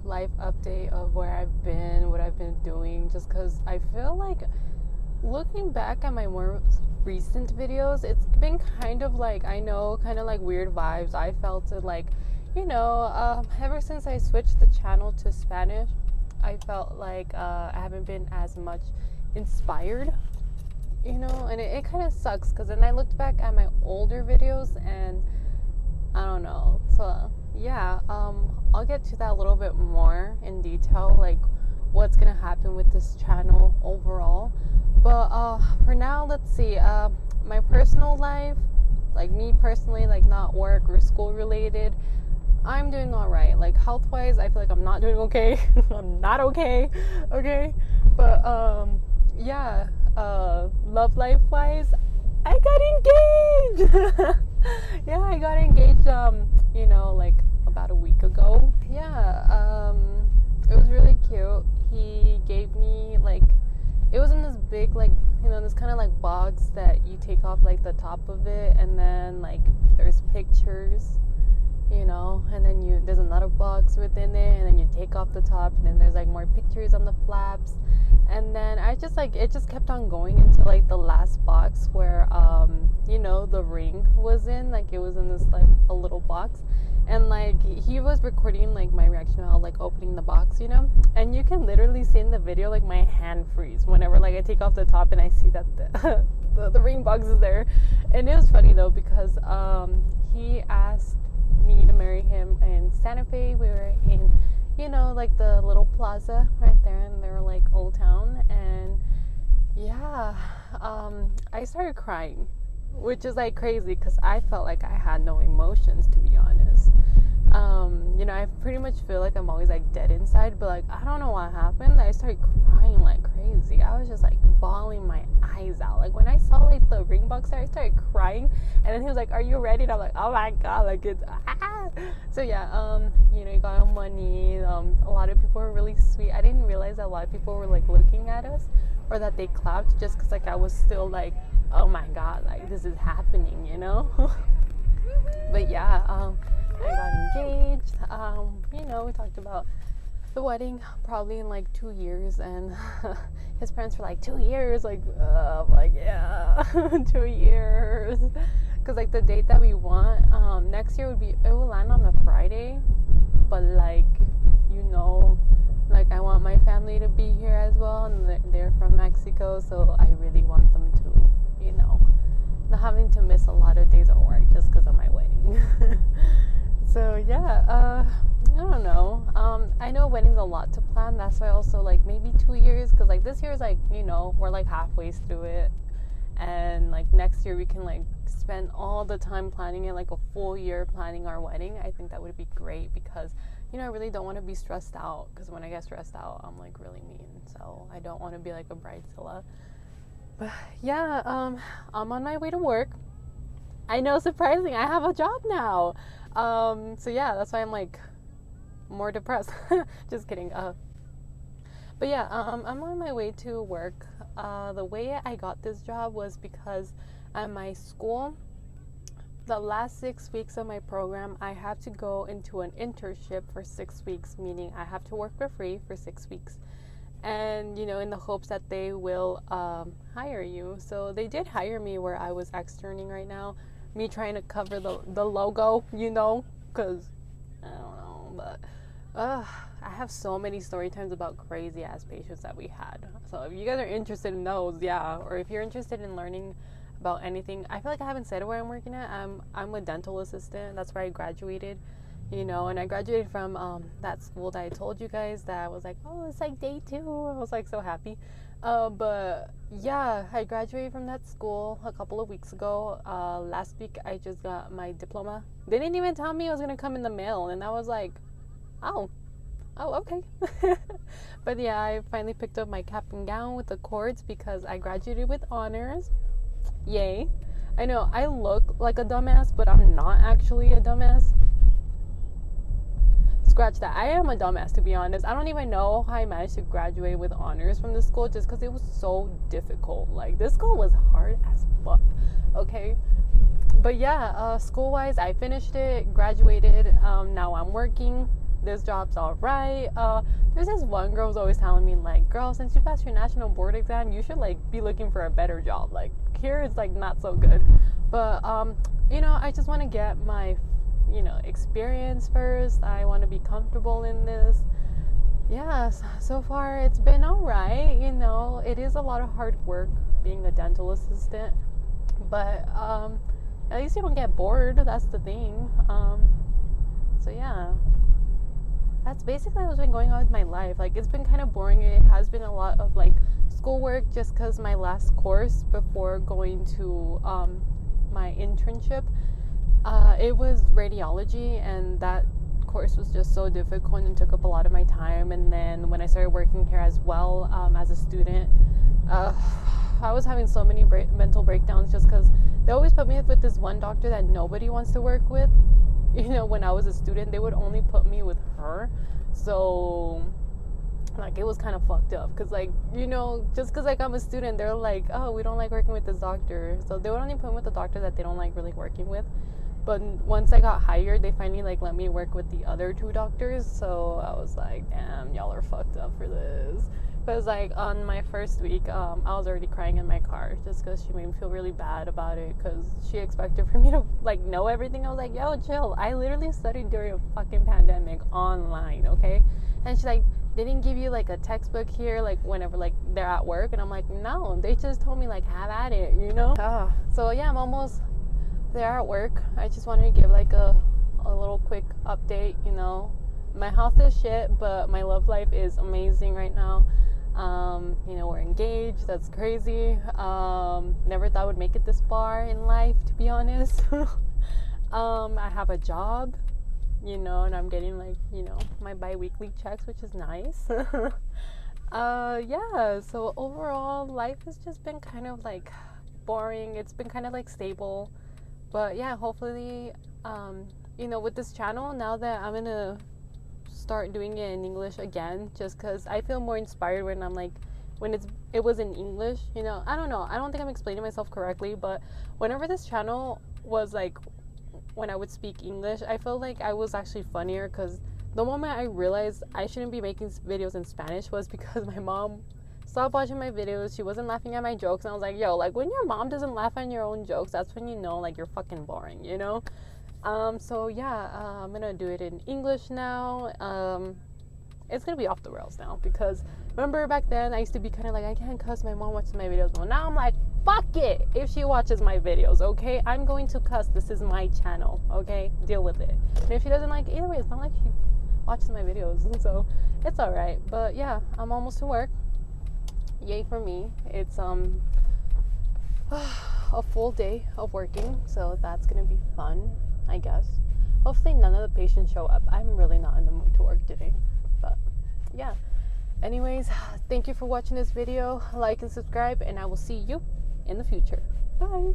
a life update of where I've been, what I've been doing, just because I feel like looking back at my more recent videos, it's been kind of like, I know, kind of like weird vibes. I felt it like, ever since I switched the channel to Spanish, I felt like I haven't been as much inspired, and it kind of sucks because then I looked back at my older videos and I don't know. So yeah, I'll get to that a little bit more in detail, like what's gonna happen with this channel overall. But for now, let's see. My personal life, like me personally, like not work or school related, I'm doing all right. Like health wise, I feel like I'm not doing okay. I'm not okay. Okay, but yeah. Love life wise, I got engaged. Yeah, I got engaged. Like about a week ago. Yeah. It was really cute. He gave me like, it was in this big like, this kind of like box that you take off like the top of it, and then like there's pictures, and then there's another box within it, and then you take off the top, and then there's like more pictures on the flaps, and then I just like, it just kept on going into like the last box where the ring was in, like it was in this like a little box, and like he was recording like my reaction while like opening the box, and you can literally see in the video like my hand freeze whenever like I take off the top and I see that the ring box is there. And it was funny though because he asked me to marry him in Santa Fe. We were in like the little plaza right there in their like old town, and yeah, I started crying, which is like crazy because I felt like I had no emotions, to be honest. I pretty much feel like I'm always like dead inside, but like I don't know what happened. I started crying like crazy. I was just like bawling my eyes out. Like when I saw like the ring box there, I started crying, and then he was like, "Are you ready?" And I'm like, "Oh my god!" Like it's So yeah, he got on money. A lot of people were really sweet. I didn't realize that a lot of people were like looking at us, or that they clapped just because like I was still like, "Oh my god!" Like this is happening, But yeah, I got engaged. We talked about the wedding probably in like 2 years, and his parents were like, 2 years, like, I'm like, yeah, 2 years, because like the date that we want next year it will land on a Friday, but like like I want my family to be here as well, and they're from Mexico, so I really want them to not having to miss a lot of days of work just because of my wedding. So yeah, I don't know. I know wedding's a lot to plan. That's why also like maybe 2 years, because like this year is like we're like halfway through it, and like next year we can like spend all the time planning it, like a full year planning our wedding. I think that would be great because I really don't want to be stressed out, because when I get stressed out I'm like really mean, so I don't want to be like a bridezilla. But yeah, I'm on my way to work. I know, surprising, I have a job now. So yeah, that's why I'm like more depressed. Just kidding. But yeah, I'm on my way to work. The way I got this job was because at my school, the last 6 weeks of my program, I have to go into an internship for 6 weeks, meaning I have to work for free for 6 weeks. And in the hopes that they will hire you. So they did hire me where I was externing right now, me trying to cover the logo, because I don't know, but I have so many story times about crazy ass patients that we had. So if you guys are interested in those, yeah, or if you're interested in learning about anything, I feel like I haven't said where I'm working at. I'm a dental assistant. That's where I graduated. And I graduated from that school that I told you guys that I was like, oh, it's like day 2. I was like so happy. But yeah, I graduated from that school a couple of weeks ago. Last week I just got my diploma. They didn't even tell me it was gonna come in the mail, and I was like, oh okay. But yeah, I finally picked up my cap and gown with the cords because I graduated with honors. Yay. I know I look like a dumbass, but I'm not actually a dumbass. Scratch that. I am a dumbass, to be honest. I don't even know how I managed to graduate with honors from this school, just because it was so difficult. Like, this school was hard as fuck, okay? But yeah, school-wise, I finished it, graduated. Now I'm working. this job's all right. There's this one girl who's always telling me like, girl, since you passed your national board exam, you should like be looking for a better job. Like here it's like not so good. But you know, I just want to get my, you know, experience first. I want to be comfortable in this. Yes, so far it's been all right. You know, it is a lot of hard work being a dental assistant, but at least you don't get bored. That's the thing. So yeah, that's basically what's been going on with my life. Like it's been kind of boring. It has been a lot of like schoolwork just because my last course before going to my internship, it was radiology, and that course was just so difficult and took up a lot of my time. And then when I started working here as well, as a student, I was having so many mental breakdowns just because they always put me with this one doctor that nobody wants to work with. You know, when I was a student, they would only put me with her. So like it was kind of fucked up because like, you know, just because like I'm a student, they're like, oh, we don't like working with this doctor, so they would only put me with the doctor that they don't like really working with. But once I got hired, they finally like let me work with the other two doctors. So I was like, damn, y'all are fucked up for this. Because like on my first week, I was already crying in my car just because she made me feel really bad about it, because she expected for me to like know everything. I was like, yo, chill. I literally studied during a fucking pandemic online, okay? And she's like, they didn't give you like a textbook here, like whenever like they're at work. And I'm like, no, they just told me like have at it, you know? So yeah, I'm almost there at work. I just wanted to give like a little quick update. You know, my health is shit, but my love life is amazing right now. You know, we're engaged. That's crazy. Never thought I would make it this far in life, to be honest. I have a job, you know, and I'm getting like, you know, my bi-weekly checks, which is nice. Yeah, so overall life has just been kind of like boring. It's been kind of like stable, but yeah, hopefully you know, with this channel, now that I'm gonna start doing it in English again, just because I feel more inspired when I'm like, when it was in English, you know. I don't know, I don't think I'm explaining myself correctly, but whenever this channel was like, when I would speak English, I felt like I was actually funnier, because the moment I realized I shouldn't be making videos in Spanish was because my mom stopped watching my videos. She wasn't laughing at my jokes, and I was like, yo, like when your mom doesn't laugh at your own jokes, that's when you know like you're fucking boring, you know. So yeah, I'm gonna do it in English now. It's gonna be off the rails now, because remember back then I used to be kind of like, I can't cuss, my mom watches my videos. Well, now I'm like, fuck it, if she watches my videos, okay, I'm going to cuss. This is my channel, okay, deal with it. And if she doesn't like it, either way, it's not like she watches my videos, so it's all right. But yeah, I'm almost to work. Yay for me. It's a full day of working, so that's gonna be fun, I guess. Hopefully none of the patients show up. I'm really not in the mood to work today, but yeah. Anyways, thank you for watching this video. Like and subscribe, and I will see you in the future. Bye.